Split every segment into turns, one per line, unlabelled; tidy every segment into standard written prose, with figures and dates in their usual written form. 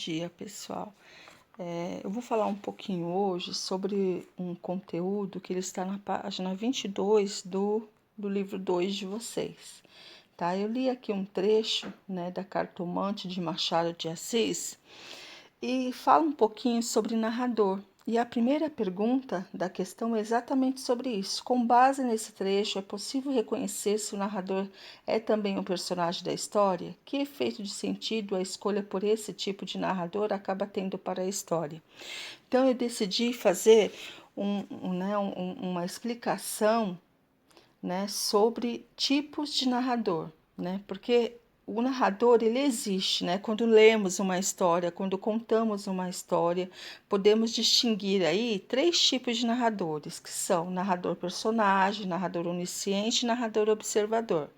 dia, pessoal. Eu vou falar um pouquinho hoje sobre um conteúdo que ele está na página 22 do livro 2 de vocês, tá? Eu li aqui um trecho, né, da Cartomante de Machado de Assis e fala um pouquinho sobre narrador. E a primeira pergunta da questão é exatamente sobre isso. Com base nesse trecho, é possível reconhecer se o narrador é também um personagem da história? Que efeito de sentido a escolha por esse tipo de narrador acaba tendo para a história? Então, eu decidi fazer uma explicação, né, sobre tipos de narrador, né? Porque o narrador, ele existe, né? Quando lemos uma história, quando contamos uma história, podemos distinguir aí 3 tipos de narradores, que são narrador personagem, narrador onisciente e narrador observador,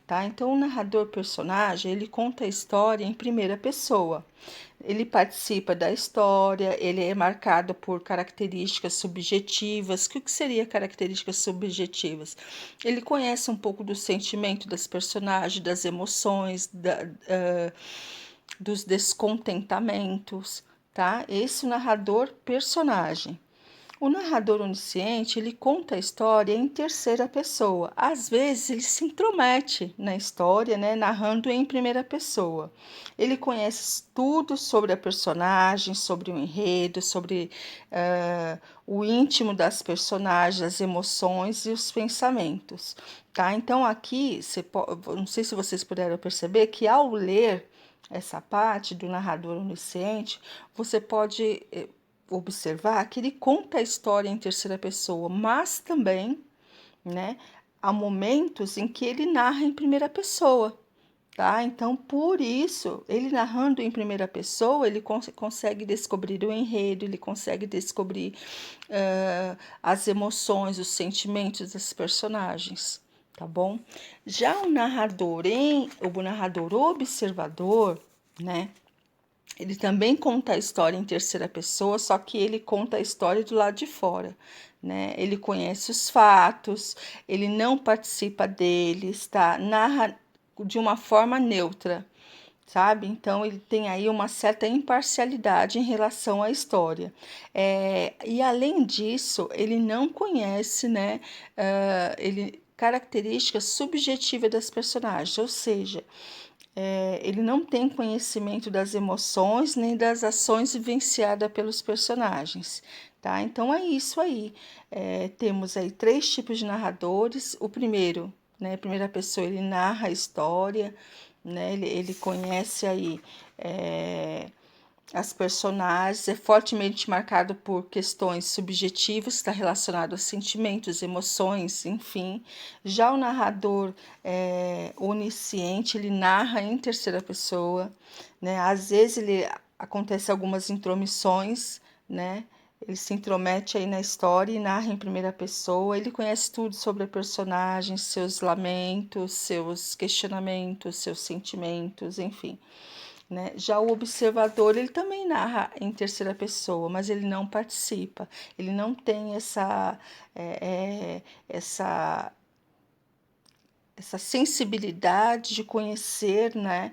tá? Então, o narrador personagem, ele conta a história em primeira pessoa. Ele participa da história, ele é marcado por características subjetivas. O que seria características subjetivas? Ele conhece um pouco do sentimento das personagens, das emoções, dos descontentamentos, tá? Esse é o narrador personagem. O narrador onisciente, ele conta a história em terceira pessoa. Às vezes, ele se intromete na história, né, narrando em primeira pessoa. Ele conhece tudo sobre a personagem, sobre o enredo, sobre o íntimo das personagens, as emoções e os pensamentos, tá? Então, aqui, não sei se vocês puderam perceber que ao ler essa parte do narrador onisciente, você pode observar que ele conta a história em terceira pessoa, mas também, né, há momentos em que ele narra em primeira pessoa, tá? Então, por isso, ele narrando em primeira pessoa, ele consegue descobrir o enredo, ele consegue descobrir as emoções, os sentimentos das personagens, tá bom? Já o narrador observador, né? Ele também conta a história em terceira pessoa, só que ele conta a história do lado de fora, né? Ele conhece os fatos, ele não participa deles, tá? Narra de uma forma neutra, sabe? Então, ele tem aí uma certa imparcialidade em relação à história. E, além disso, ele não conhece, né, características subjetivas das personagens, ou seja, ele não tem conhecimento das emoções nem das ações vivenciadas pelos personagens, tá? Então é isso aí. Temos aí 3 tipos de narradores. O primeiro, né, primeira pessoa, ele narra a história, né? Ele conhece aí as personagens, é fortemente marcado por questões subjetivas, está relacionado a sentimentos, emoções, enfim. Já o narrador onisciente, ele narra em terceira pessoa, né? Às vezes acontece algumas intromissões, né? Ele se intromete aí na história e narra em primeira pessoa. Ele conhece tudo sobre a personagem, seus lamentos, seus questionamentos, seus sentimentos, enfim, né? Já o observador, ele também narra em terceira pessoa, mas ele não participa, ele não tem essa sensibilidade de conhecer, né,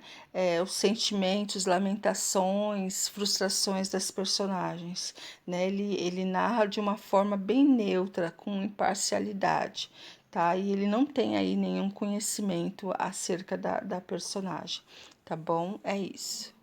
os sentimentos, lamentações, frustrações das personagens, né? Ele narra de uma forma bem neutra, com imparcialidade, tá? E ele não tem aí nenhum conhecimento acerca da personagem, tá bom? É isso.